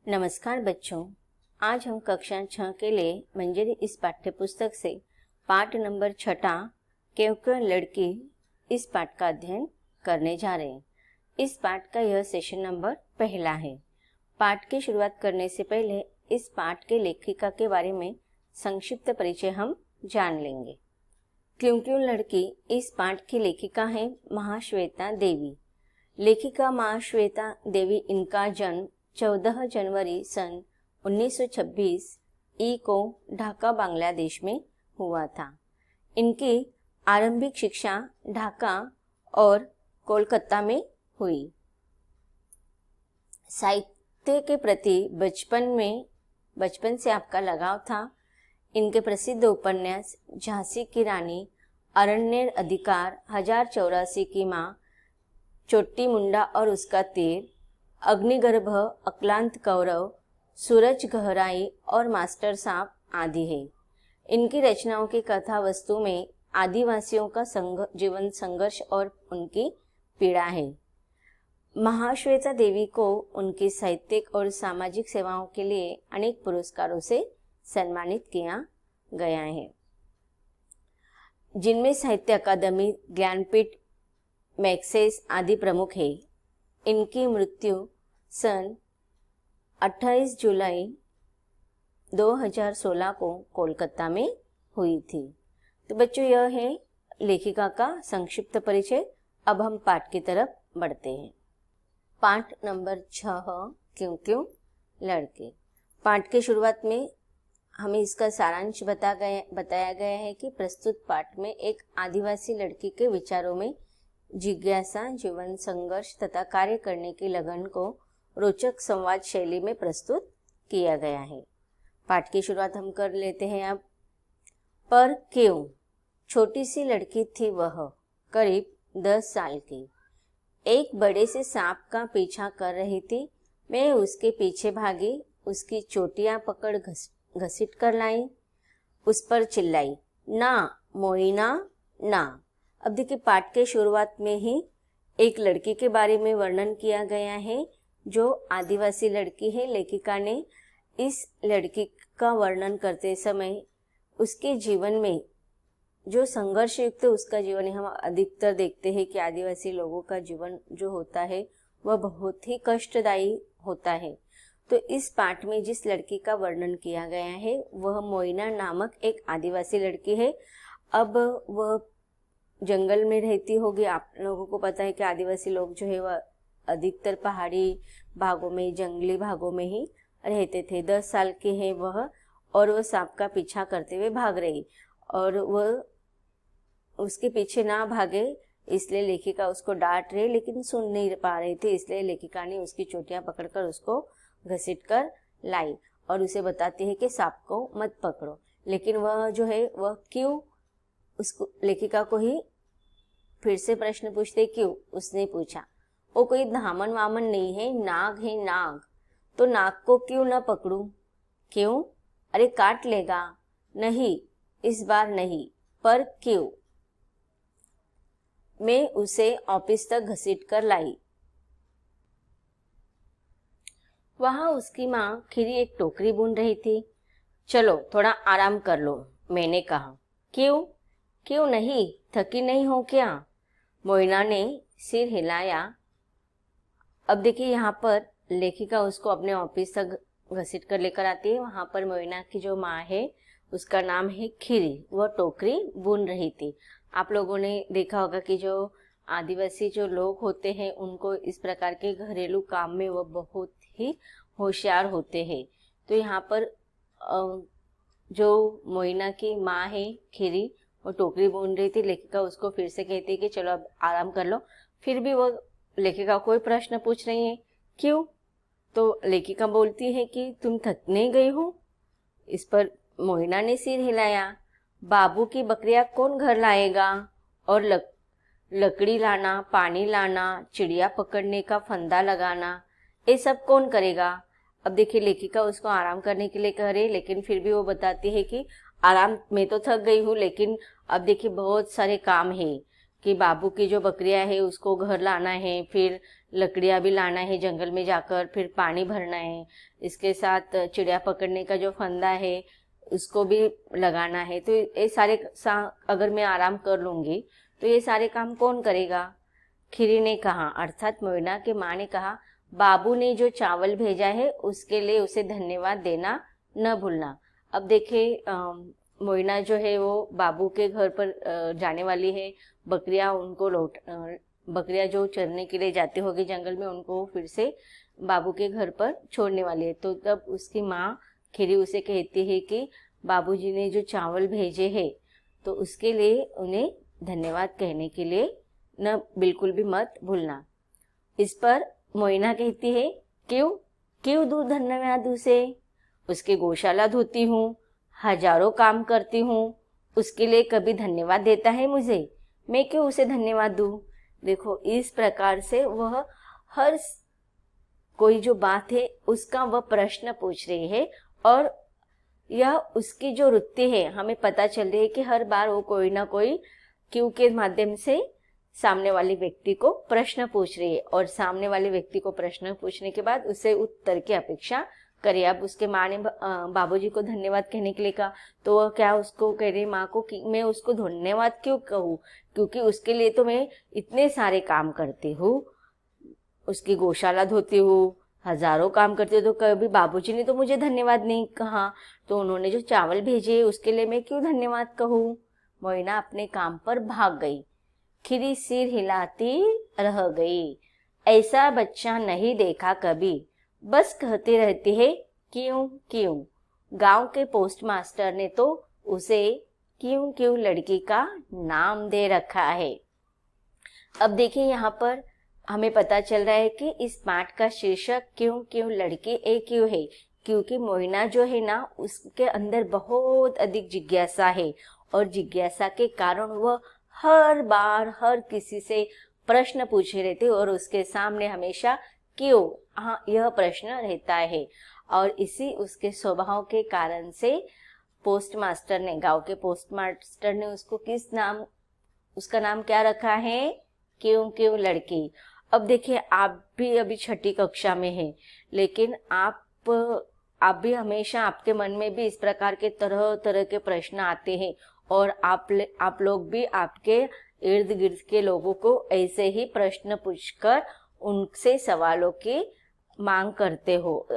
नमस्कार बच्चों, आज हम कक्षा 6 के लिए मंजरी इस पाठ्य पुस्तक से पाठ नंबर 6 क्यों क्यों लड़की इस पाठ का अध्ययन करने जा रहे हैं। इस पाठ का यह सेशन नंबर 1 है। पाठ की शुरुआत करने से पहले इस पाठ के लेखिका के बारे में संक्षिप्त परिचय हम जान लेंगे। क्यों क्यों लड़की इस पाठ की लेखिका है महाश्वेता देवी। लेखिका महाश्वेता देवी, इनका जन्म 14 जनवरी सन 1926 को ढाका बांग्लादेश में हुआ था। इनकी आरंभिक शिक्षा ढाका और कोलकाता में हुई। साहित्य के प्रति बचपन से आपका लगाव था। इनके प्रसिद्ध उपन्यास झांसी की रानी, अरण्य अधिकार, 1084 की माँ, चोटी मुंडा और उसका तीर, अग्निगर्भ, अक्लांत कौरव, सूरज गहराई और मास्टर साहब आदि है। इनकी रचनाओं की कथा वस्तु में आदिवासियों का जीवन संघर्ष और उनकी पीड़ा है। महाश्वेता देवी को उनकी साहित्यिक और सामाजिक सेवाओं के लिए अनेक पुरस्कारों से सम्मानित किया गया है, जिनमें साहित्य अकादमी, ज्ञानपीठ, मैग्सेस आदि प्रमुख है। इनकी मृत्यु सन 28 जुलाई 2016 को कोलकाता में हुई थी। तो बच्चों, यह है लेखिका का संक्षिप्त परिचय। अब हम पाठ की तरफ बढ़ते हैं। पाठ नंबर 6 क्यों क्यों लड़के। पाठ की शुरुआत में हमें इसका सारांश बताया गया है कि प्रस्तुत पाठ में एक आदिवासी लड़की के विचारों में जिज्ञासा, जीवन संघर्ष तथा कार्य करने की लगन को रोचक संवाद शैली में प्रस्तुत किया गया है। पाठ की शुरुआत हम कर लेते हैं अब। पर क्यों। छोटी सी लड़की थी वह, करीब 10 साल की। एक बड़े से सांप का पीछा कर रही थी। मैं उसके पीछे भागी, उसकी चोटियां पकड़ घसीट कर लाई, उस पर चिल्लाई, ना मोइना ना। अब देखिए, पाठ के शुरुआत में ही एक लड़की के बारे में वर्णन किया गया है जो आदिवासी लड़की है। लेखिका ने इस लड़की का वर्णन करते समय उसके जीवन में जो संघर्ष युक्त उसका जीवन है। हम अधिकतर देखते हैं कि आदिवासी लोगों का जीवन जो होता है वह बहुत ही कष्टदायी होता है। तो इस पाठ में जिस लड़की का वर्णन किया गया है वह मोइना नामक एक आदिवासी लड़की है। अब वह जंगल में रहती होगी। आप लोगों को पता है कि आदिवासी लोग जो है वह अधिकतर पहाड़ी भागों में, जंगली भागों में ही रहते थे। 10 साल की है वह, और वह सांप का पीछा करते हुए भाग रही, और वह उसके पीछे ना भागे इसलिए लेखिका उसको डांट रही, लेकिन सुन नहीं पा रही थी। इसलिए लेखिका ने उसकी चोटियां पकड़कर उसको घसीट कर लाई और उसे बताती है कि सांप को मत पकड़ो। लेकिन वह जो है वह क्यों, उसको लेखिका को ही फिर से प्रश्न पूछते क्यों। उसने पूछा, वो कोई धामन वामन नहीं है, नाग है नाग। तो नाग को क्यों न पकड़ूं। क्यों, अरे काट लेगा। नहीं, इस बार नहीं। पर क्यों। मैं उसे ऑफिस तक घसीट कर लाई। वहां उसकी माँ खीरी एक टोकरी बुन रही थी। चलो थोड़ा आराम कर लो, मैंने कहा। क्यों। क्यों नहीं, थकी नहीं हो क्या। मोइना ने सिर हिलाया। अब देखिए, यहाँ पर लेखिका उसको अपने ऑफिस तक घसीट कर लेकर आती है। वहां पर मोइना की जो माँ है उसका नाम है खीरी, वह टोकरी बुन रही थी। आप लोगों ने देखा होगा कि जो आदिवासी जो लोग होते हैं उनको इस प्रकार के घरेलू काम में वह बहुत ही होशियार होते हैं। तो यहाँ पर जो मोइना की माँ है खीरी, वो टोकरी बुन रही थी। लेखिका उसको फिर से कहती है कि चलो अब आराम कर लो। फिर भी वो लेखिका कोई प्रश्न पूछ रही है, क्यों। तो लेखिका बोलती है कि तुम थक नहीं गई हो। इस पर मोइना ने सिर हिलाया। बाबू की बकरियां कौन घर लाएगा, और लकड़ी लाना, पानी लाना, चिड़िया पकड़ने का फंदा लगाना, ये सब कौन करेगा। अब देखिए, लेखिका उसको आराम करने के लिए कह रही है, लेकिन फिर भी वो बताती है कि आराम, मैं तो थक गई हूँ, लेकिन अब देखिए बहुत सारे काम हैं। कि बाबू की जो बकरियां है उसको घर लाना है, फिर लकड़ियां भी लाना है जंगल में जाकर, फिर पानी भरना है, इसके साथ चिड़िया पकड़ने का जो फंदा है उसको भी लगाना है। तो ये सारे अगर मैं आराम कर लूंगी तो ये सारे काम कौन करेगा? खिरी ने कहा, अर्थात मोइना के माँ ने कहा, बाबू ने जो चावल भेजा है उसके लिए उसे धन्यवाद देना न भूलना। अब देखिए मोइना जो है वो बाबू के घर पर जाने वाली है, बकरियां उनको बकरियां जो चरने के लिए जाती होगी जंगल में उनको फिर से बाबू के घर पर छोड़ने वाली है। तो तब उसकी माँ खिरी उसे कहती है कि बाबूजी ने जो चावल भेजे हैं तो उसके लिए उन्हें धन्यवाद कहने के लिए न बिल्कुल भी मत भूलना। इस पर मोइना कहती है, क्यों क्यों दूं धन्यवाद उसे? उसकी गौशाला धोती हूँ, हजारों काम करती हूँ, उसके लिए कभी धन्यवाद देता है मुझे? मैं क्यों उसे धन्यवाद दूं? देखो इस प्रकार से वह हर कोई जो बात है उसका वह प्रश्न पूछ रही है, और यह उसकी जो वृत्ति है हमें पता चल रही है कि हर बार वो कोई ना कोई क्यों के माध्यम से सामने वाले व्यक्ति को प्रश्न पूछ रही है, और सामने वाले व्यक्ति को प्रश्न पूछने के बाद उसे उत्तर की अपेक्षा करे। अब उसके माँ ने बाबूजी को धन्यवाद कहने के लिए कहा, तो वह क्या उसको कह रही माँ को कि मैं उसको धन्यवाद क्यों कहूँ, क्योंकि उसके लिए तो मैं इतने सारे काम करती हूँ, उसकी गौशाला धोती हूँ, हजारों काम करती हूँ, तो कभी बाबूजी ने तो मुझे धन्यवाद नहीं कहा, तो उन्होंने जो चावल भेजे उसके लिए मैं क्यों धन्यवाद कहूँ? मोइना अपने काम पर भाग गई। खिरी सिर हिलाती रह गई। ऐसा बच्चा नहीं देखा कभी, बस कहती रहती है क्यों क्यों। गांव के पोस्ट मास्टर ने तो उसे क्यों क्यों लड़की का नाम दे रखा है। अब देखिए यहाँ पर हमें पता चल रहा है कि इस पाठ का शीर्षक क्यों क्यों लड़की ए क्यों है, क्योंकि मोइना जो है ना उसके अंदर बहुत अधिक जिज्ञासा है, और जिज्ञासा के कारण वह हर बार हर किसी से प्रश्न पूछे रहते, और उसके सामने हमेशा क्यों, हाँ यह प्रश्न रहता है। और इसी उसके स्वभाव के कारण से पोस्टमास्टर ने, गांव के पोस्टमास्टर ने उसको उसका नाम क्या रखा है? क्यों क्यों लड़की। अब देखिए आप भी अभी छठी कक्षा में हैं, लेकिन आप भी हमेशा आपके मन में भी इस प्रकार के तरह तरह के प्रश्न आते हैं, और आप लोग भी आपके इर्द गिर्द के लोगों को ऐसे ही प्रश्न पूछकर उनसे सवालों की मांग करते हो,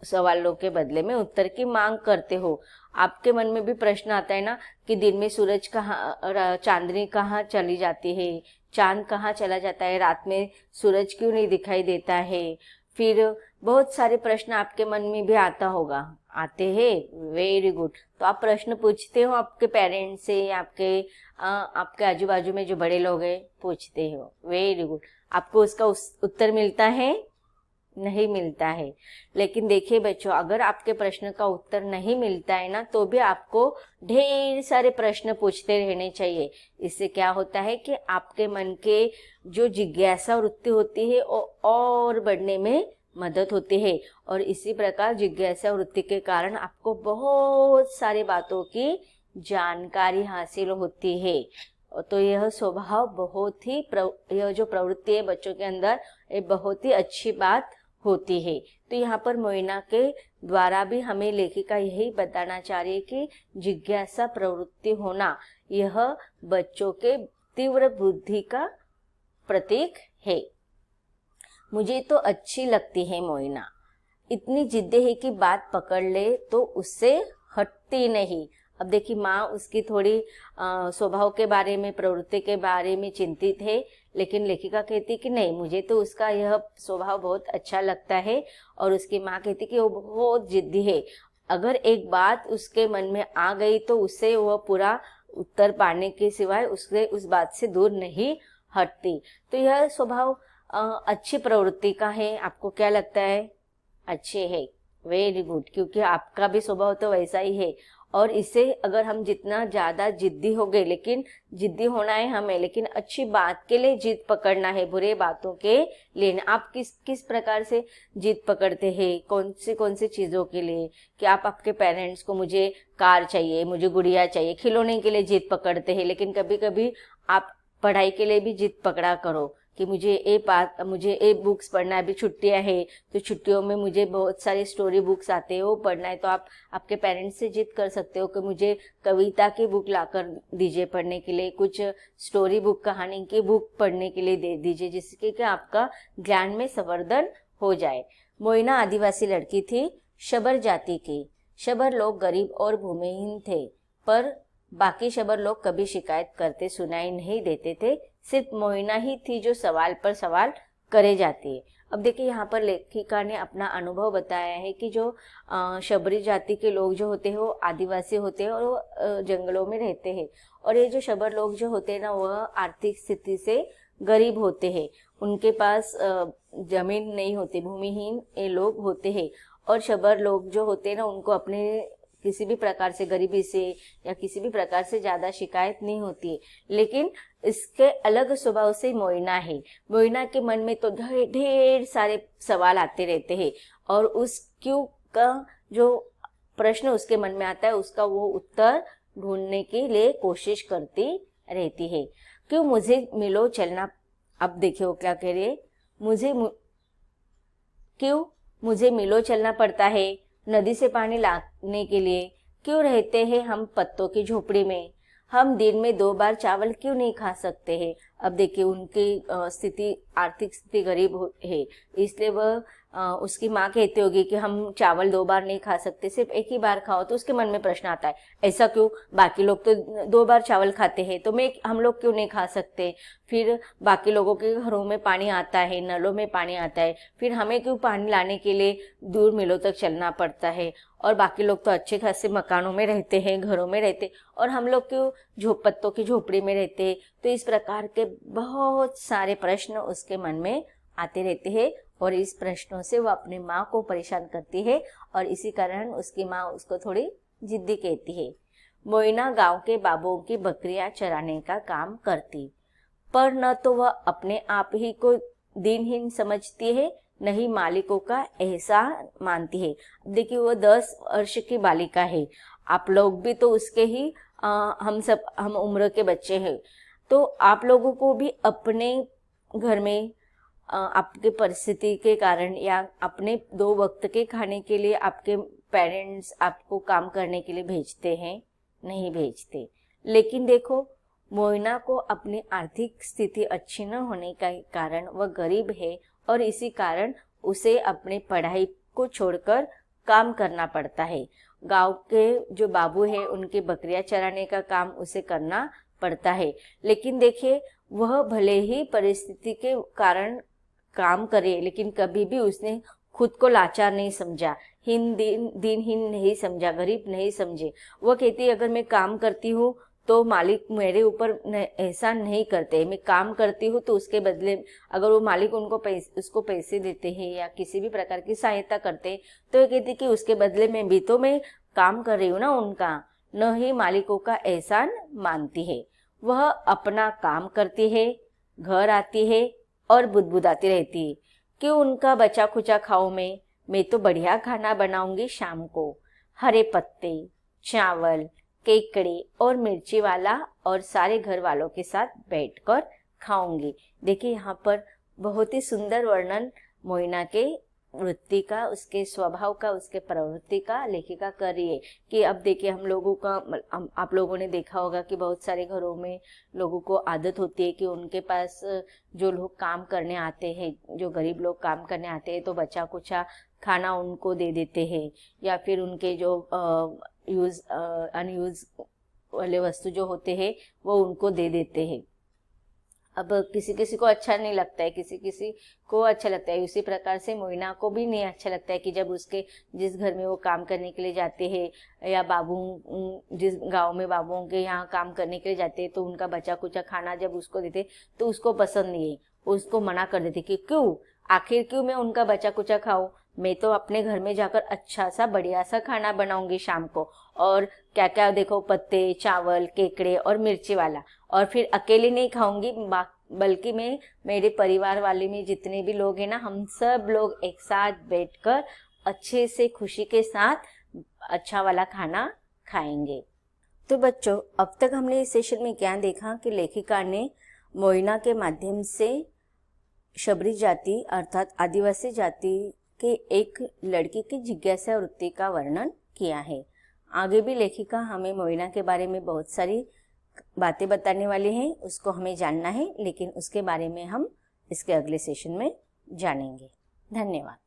सवालों के बदले में उत्तर की मांग करते हो। आपके मन में भी प्रश्न आता है ना कि दिन में सूरज कहाँ, चांदनी कहाँ चली जाती है, चांद कहाँ चला जाता है, रात में सूरज क्यों नहीं दिखाई देता है। फिर बहुत सारे प्रश्न आपके मन में भी आते हैं। Very good. तो आप प्रश्न पूछते हो आपके पेरेंट्स से, आपके आजू बाजू में जो बड़े लोग हैं पूछते हो। Very good. आपको उसका उत्तर मिलता है? नहीं मिलता है। लेकिन देखिए बच्चों, अगर आपके प्रश्न का उत्तर नहीं मिलता है ना, तो भी आपको ढेर सारे प्रश्न पूछते रहने चाहिए। इससे क्या होता है कि आपके मन के जो जिज्ञासा वृत्ति होती है वो और बढ़ने में मदद होती है, और इसी प्रकार जिज्ञासा वृत्ति के कारण आपको बहुत सारी बातों की जानकारी हासिल होती है। तो यह स्वभाव बहुत ही यह जो प्रवृत्ति है बच्चों के अंदर, ये बहुत ही अच्छी बात होती है। तो यहाँ पर मोइना के द्वारा भी हमें लेखिका यही बताना चाह रही है कि जिज्ञासा प्रवृत्ति होना यह बच्चों के तीव्र बुद्धि का प्रतीक है। मुझे तो अच्छी लगती है मोइना, इतनी जिद्दी है कि बात पकड़ ले तो उससे हटती नहीं। अब देखिए माँ उसकी थोड़ी स्वभाव के बारे में, प्रवृत्ति के बारे में चिंतित है, लेकिन लेखिका कहती कि नहीं, मुझे तो उसका यह स्वभाव बहुत अच्छा लगता है। और उसकी माँ कहती कि वो बहुत जिद्दी है, अगर एक बात उसके मन में आ गई तो उससे वह पूरा उत्तर पाने के सिवाय उससे उस बात से दूर नहीं हटती। तो यह स्वभाव अच्छी प्रवृत्ति का है। आपको क्या लगता है? अच्छे है। वेरी गुड, क्योंकि आपका भी स्वभाव तो वैसा ही है। और इसे अगर हम जितना ज्यादा जिद्दी हो गए, लेकिन जिद्दी होना है हमें, लेकिन अच्छी बात के लिए जिद पकड़ना है, बुरे बातों के लिए। आप किस प्रकार से जिद पकड़ते हैं? कौन सी चीजों के लिए? कि आप आपके पेरेंट्स को मुझे कार चाहिए, मुझे गुड़िया चाहिए, खिलौने के लिए जिद पकड़ते हैं, लेकिन कभी कभी आप पढ़ाई के लिए भी जिद पकड़ा करो कि मुझे ये बुक्स पढ़ना है, अभी छुट्टियां है तो छुट्टियों में मुझे बहुत सारी स्टोरी बुक्स आते हैं वो पढ़ना है। तो आप आपके पेरेंट्स से जिद कर सकते हो कि मुझे कविता की बुक लाकर दीजिए पढ़ने के लिए, कुछ स्टोरी बुक कहानी की बुक पढ़ने के लिए दे दीजिए, जिससे कि आपका ज्ञान में संवर्धन हो जाए। मोइना आदिवासी लड़की थी, शबर जाति की। शबर लोग गरीब और भूमिहीन थे, पर बाकी शबर लोग कभी शिकायत करते सुनाई नहीं देते थे। सिर्फ मोइना ही थी जो सवाल पर सवाल करे जाती है। अब देखिए यहाँ पर लेखिका ने अपना अनुभव बताया है कि जो शबरी जाति के लोग जो होते हैं वो आदिवासी होते हैं और वो जंगलों में रहते हैं, और ये जो शबर लोग जो होते हैं ना वह आर्थिक स्थिति से गरीब होते हैं, उनके पास जमीन नहीं होती, भूमिहीन ये लोग होते हैं। और शबर लोग जो होते हैं ना उनको अपने किसी भी प्रकार से गरीबी से या किसी भी प्रकार से ज्यादा शिकायत नहीं होती है। लेकिन इसके अलग स्वभाव से मोइना है। मोइना के मन में तो ढेर सारे सवाल आते रहते हैं, और उस क्यों का जो प्रश्न उसके मन में आता है उसका वो उत्तर ढूंढने के लिए कोशिश करती रहती है। क्यों मुझे मिलो चलना, अब देखिए वो क्या कह रही है, क्यों मुझे मिलो चलना पड़ता है नदी से पानी लाने के लिए, क्यों रहते हैं हम पत्तों की झोपड़ी में, हम दिन में 2 बार चावल क्यों नहीं खा सकते हैं। अब देखिए उनकी स्थिति आर्थिक स्थिति गरीब है, इसलिए वह उसकी माँ कहती होगी कि हम चावल 2 बार नहीं खा सकते, सिर्फ एक ही बार खाओ। तो उसके मन में प्रश्न आता है, ऐसा क्यों, बाकी लोग तो 2 बार चावल खाते हैं तो हम लोग क्यों नहीं खा सकते। फिर बाकी लोगों के घरों में पानी आता है, नलों में पानी आता है, फिर हमें क्यों पानी लाने के लिए दूर मीलों तक चलना पड़ता है। और बाकी लोग तो अच्छे खासे मकानों में रहते हैं, घरों में रहते, और हम लोग क्यों पत्तों की झोपड़ी में रहते हैं। तो इस प्रकार के बहुत सारे प्रश्न उसके मन में आते रहते हैं, और इस प्रश्नों से वो अपनी माँ को परेशान करती है, और इसी कारण उसकी माँ उसको थोड़ी जिद्दी कहती है। मोइना गांव के बाबुओं की बकरियां चराने का काम करती, पर न तो वह अपने आप ही को दिनहीन समझती है, न ही मालिकों का एहसान मानती है। देखिए वो 10 वर्ष की बालिका है, आप लोग भी तो उसके ही हम उम्र के बच्चे हैं। तो आप लोगों को भी अपने घर में आपके परिस्थिति के कारण या अपने 2 वक्त के खाने के लिए आपके पेरेंट्स आपको काम करने के लिए भेजते हैं, नहीं भेजते। लेकिन देखो मोइना को अपनी आर्थिक स्थिति अच्छी न होने के कारण वह गरीब है, और इसी कारण उसे अपनी पढ़ाई को छोड़कर काम करना पड़ता है। गांव के जो बाबू है उनके बकरियां चराने का काम उसे करना पड़ता है। लेकिन देखिए वह भले ही परिस्थिति के कारण काम करे, लेकिन कभी भी उसने खुद को लाचार नहीं समझा, दिनहीन नहीं समझा, गरीब नहीं समझे। वह कहती है अगर मैं काम करती हूँ तो मालिक मेरे ऊपर एहसान नहीं करते, मैं काम करती हूँ तो उसके बदले अगर वो मालिक उसको पैसे देते हैं या किसी भी प्रकार की सहायता करते, तो ये कहती कि उसके बदले में भी तो मैं काम कर रही हूँ ना उनका, न ही मालिकों का एहसान मानती है। वह अपना काम करती है, घर आती है और बुदबुदाती रहती है, क्यों उनका बचा खुचा खाऊं मैं तो बढ़िया खाना बनाऊंगी शाम को, हरे पत्ते, चावल, केकड़े और मिर्ची वाला, और सारे घर वालों के साथ बैठकर खाऊंगी। देखिए यहाँ पर बहुत ही सुंदर वर्णन मोइना के वृत्ति का, उसके स्वभाव का, उसके प्रवृत्ति का लेखिका कर रही है। कि अब देखिए आप लोगों ने देखा होगा कि बहुत सारे घरों में लोगों को आदत होती है कि उनके पास जो लोग काम करने आते हैं, जो गरीब लोग काम करने आते हैं, तो बचा कुचा खाना उनको दे देते हैं, या फिर उनके जो अनयूज वाले वस्तु जो होते हैं वो उनको दे देते हैं। अब किसी किसी को अच्छा नहीं लगता है, किसी किसी को अच्छा लगता है। उसी प्रकार से मोइना को भी नहीं अच्छा लगता है कि जब उसके जिस घर में वो काम करने के लिए जाते हैं या जिस गांव में बाबुओं के यहाँ काम करने के लिए जाते हैं, तो उनका बचा कुचा खाना जब उसको देते तो उसको पसंद नहीं है, उसको मना कर देते कि आखिर क्यों मैं उनका बचा कुचा खाऊं, मैं तो अपने घर में जाकर अच्छा सा बढ़िया सा खाना बनाऊंगी शाम को, और क्या क्या देखो पत्ते, चावल, केकड़े और मिर्ची वाला, और फिर अकेले नहीं खाऊंगी बल्कि मैं मेरे परिवार वाले में जितने भी लोग हैं ना, हम सब लोग एक साथ बैठकर अच्छे से खुशी के साथ अच्छा वाला खाना खाएंगे। तो बच्चों अब तक हमने इस सेशन में क्या देखा कि लेखिका ने मोइना के माध्यम से शबरी जाति अर्थात आदिवासी जाति के एक लड़की की जिज्ञासा वृत्ति का वर्णन किया है। आगे भी लेखिका हमें मोइना के बारे में बहुत सारी बातें बताने वाली हैं, उसको हमें जानना है, लेकिन उसके बारे में हम इसके अगले सेशन में जानेंगे। धन्यवाद।